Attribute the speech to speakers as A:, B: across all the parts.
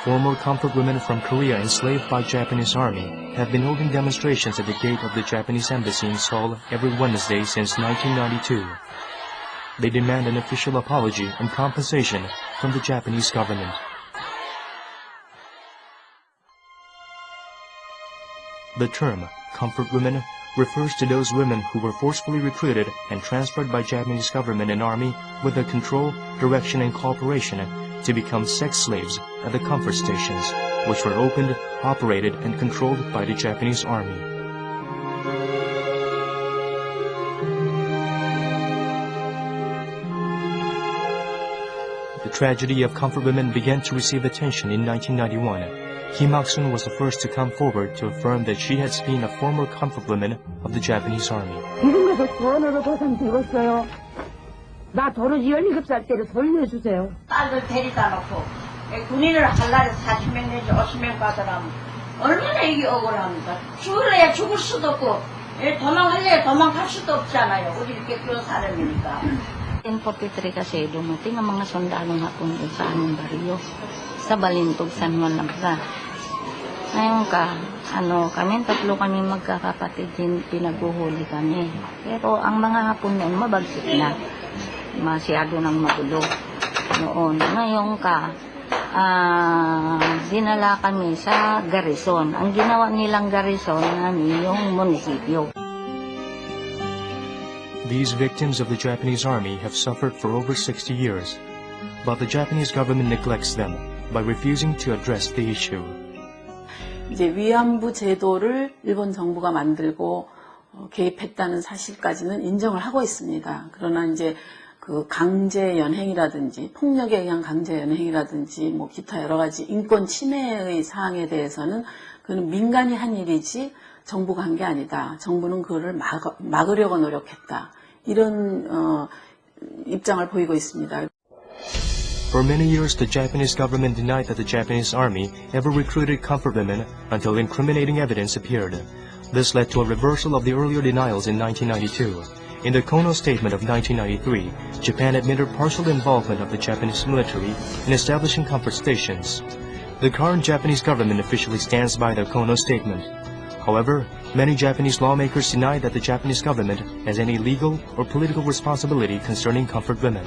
A: Former comfort women from Korea enslaved by Japanese army have been holding demonstrations at the gate of the Japanese embassy in Seoul every Wednesday since 1992. They demand an official apology and compensation from the Japanese government. The term comfort women refers to those women who were forcefully recruited and transferred by Japanese government and army with the control, direction, and cooperation to become sex slaves at the comfort stations, which were opened, operated, and controlled by the Japanese army. The tragedy of comfort women began to receive attention in 1991. Kim Hak-sun was the first to come forward to affirm that she had been a former comfort woman of the Japanese army.
B: 지금에서 돈으로 보상되었어요. 나 도로지 17살 때를 돌려주세요.
C: 딸들 데리다 놓고 군인을 할날에 40명 내지 50명 받으라면 얼마나 이게 억울합니까? 죽을래야 죽을 수도 없고 도망할래야 도망갈 수도 없잖아요. 우리 이렇게 그런 사람이니까.
D: In 43 kasi dumating ang mga sundalong Hapon sa aming baryo sa Balintog, San Juan Labza. Ngayon kami tatlo kami magkakapatid din pinaguhuli kami. Pero ang mga Hapon noon mabagsik na. Masyado nang magulo noon. Ngayon dinala kami sa garrison. Ang ginawa nilang garrison namin yung munisipyo.
A: These victims of the Japanese army have suffered for over 60 years, but the Japanese government neglects them by refusing to address the issue.
E: 이제 위안부 제도를 일본 정부가 만들고 개입했다는 사실까지는 인정을 하고 있습니다. 그러나 이제 그 강제 연행이라든지 폭력에 의한 강제 연행이라든지 뭐 기타 여러 가지 인권 침해의 사항에 대해서는 그는 민간이 한 일이지 정부가 한 게 아니다. 정부는 그거를 막으려고 노력했다. 이런 입장을 보이고 있습니다.
A: For many years, the Japanese government denied that the Japanese army ever recruited comfort women until incriminating evidence appeared. This led to a reversal of the earlier denials in 1992. In the Kono Statement of 1993, Japan admitted partial involvement of the Japanese military in establishing comfort stations. The current Japanese government officially stands by the Kono Statement. However, many Japanese lawmakers deny that the Japanese government has any legal or political responsibility concerning comfort women.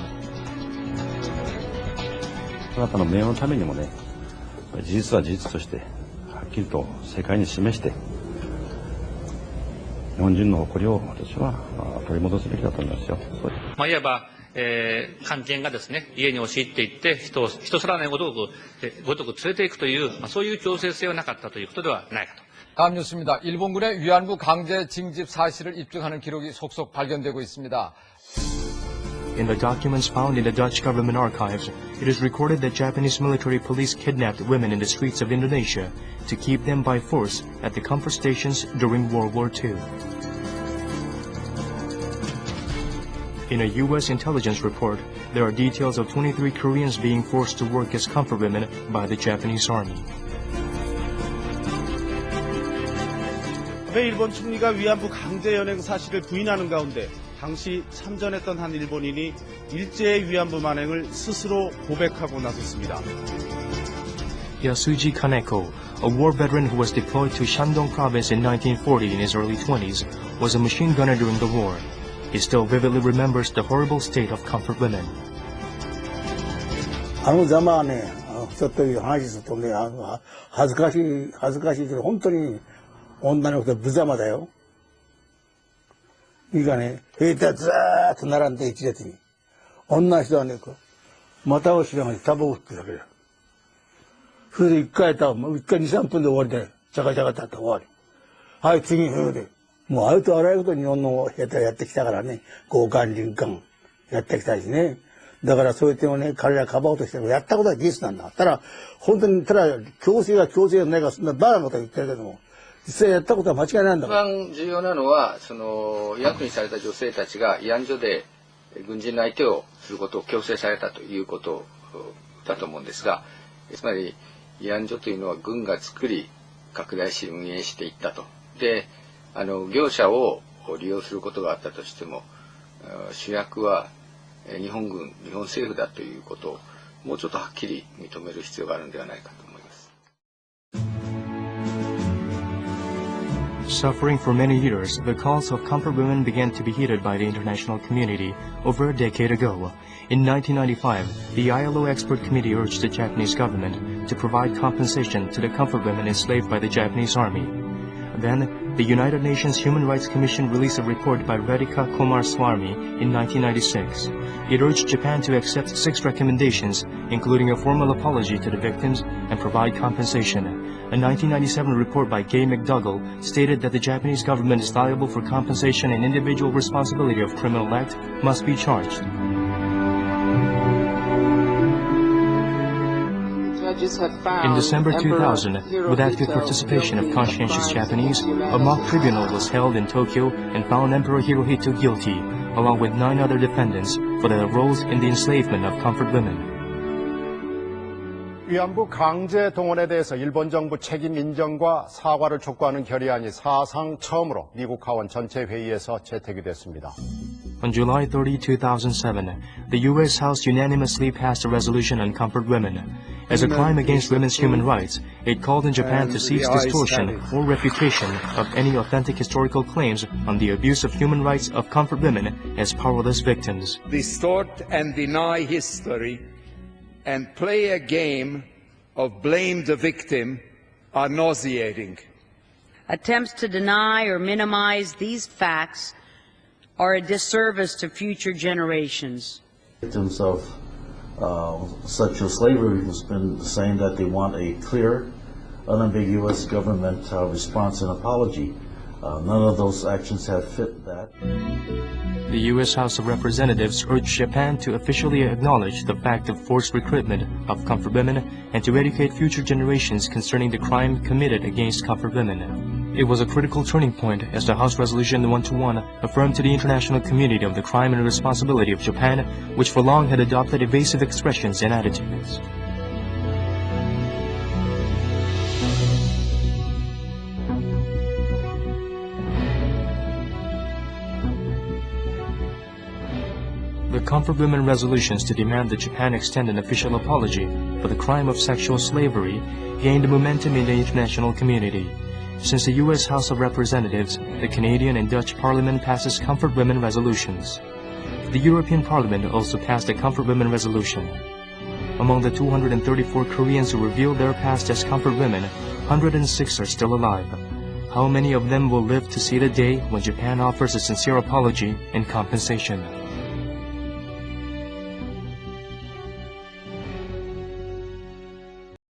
F: あなたの名誉のためにもね、事実は事実としてはっきりと世界に示して、日本人の誇りを私は取り戻すべきだと思いますよ。
G: いわば漢奸がですね、家に押し入っていって人さらないごとく連れていくという、そういう強制性はなかったということではないかと。
H: 다음 뉴스입니다. 일본군의 위안부 강제 징집 사실을 입증하는 기록이 속속 발견되고 있습니다.
A: In the documents found in the Dutch government archives, it is recorded that Japanese military police kidnapped women in the streets of Indonesia to keep them by force at the comfort stations during World War II. In a U.S. intelligence report, there are details of 23 Koreans being forced to work as comfort women by the Japanese army.
I: 아베 일본 총리가 위안부 강제 연행 사실을 부인하는 가운데 당시 참전했던 한 일본인이 일제의 위안부 만행을 스스로 고백하고 나섰습니다.
A: Yasuji Kaneko, a war veteran who was deployed to Shandong province in 1940 in his early 20s, was a machine gunner during the war. He still vividly remembers the horrible state of comfort women.
J: あのざまはね、ちょっという話するとね、恥ずかしいけど、本当に女の子と無様だよ。いいかね、兵隊ずーっと並んで一列に。女の人はね、股をしながらタバコ吸ってるだけだよ。それで一回2、3分で終わりだよ。チャカチャカって終わり。はい、次、それで。もうありとあらゆること日本の兵隊やってきたからね、強姦、林間やってきたしね。だからそういう点をね、彼らかばおうとしてもやったことは事実なんだ。ただ、本当に、強制がないか、そんなバカなことは言ってるけども、実際やったことは間違いないんだから。
K: 一番重要なのは、慰安婦にされた女性たちが慰安所で軍人の相手をすることを強制されたということだと思うんですが、つまり慰安所というのは軍が作り、拡大し運営していったと。で、業者を利用することがあったとしても、主役は日本軍、日本政府だということをもうちょっとはっきり認める必要があるのではないかと思います。
A: suffering for many years, the cause of comfort women began to be heeded by the international community over a decade ago. In 1995, the ILO Expert Committee urged the Japanese government to provide compensation to the comfort women enslaved by the Japanese army. Then, the United Nations Human Rights Commission released a report by Radhika Kumaraswamy in 1996. It urged Japan to accept 6 recommendations, including a formal apology to the victims and provide compensation. A 1997 report by Gay McDougall stated that the Japanese government is liable for compensation and individual responsibility of criminal act must be charged. In December 2000, with active participation of conscientious Japanese, a mock tribunal was held in Tokyo and found Emperor Hirohito guilty, along with 9 other defendants, for their roles in the enslavement of comfort women.
L: 위안부 강제 동원에 대해서 일본 정부 책임 인정과 사과를 촉구하는 결의안이 사상 처음으로 미국 하원 전체 회의에서 채택이 됐습니다.
A: On July 30, 2007, the U.S. House unanimously passed a resolution on comfort women. As a crime against women's human rights, it called on Japan to cease distortion or refutation of any authentic historical claims on the abuse of human rights of comfort women as powerless victims.
M: Distort and deny history and play a game of blame the victim are nauseating.
N: Attempts to deny or minimize these facts are a disservice to future generations.
O: Victims of sexual slavery has been saying that they want a clear, unambiguous government response and apology. None of those actions have fit that.
A: The U.S. House of Representatives urged Japan to officially acknowledge the fact of forced recruitment of comfort women and to educate future generations concerning the crime committed against comfort women. It was a critical turning point as the House Resolution 121 affirmed to the international community of the crime and responsibility of Japan, which for long had adopted evasive expressions and attitudes. The Comfort Women resolutions to demand that Japan extend an official apology for the crime of sexual slavery gained momentum in the international community. Since the U.S. House of Representatives, the Canadian and Dutch Parliament passes Comfort Women resolutions. The European Parliament also passed a Comfort Women resolution. Among the 234 Koreans who revealed their past as comfort women, 106 are still alive. How many of them will live to see the day when Japan offers a sincere apology and compensation?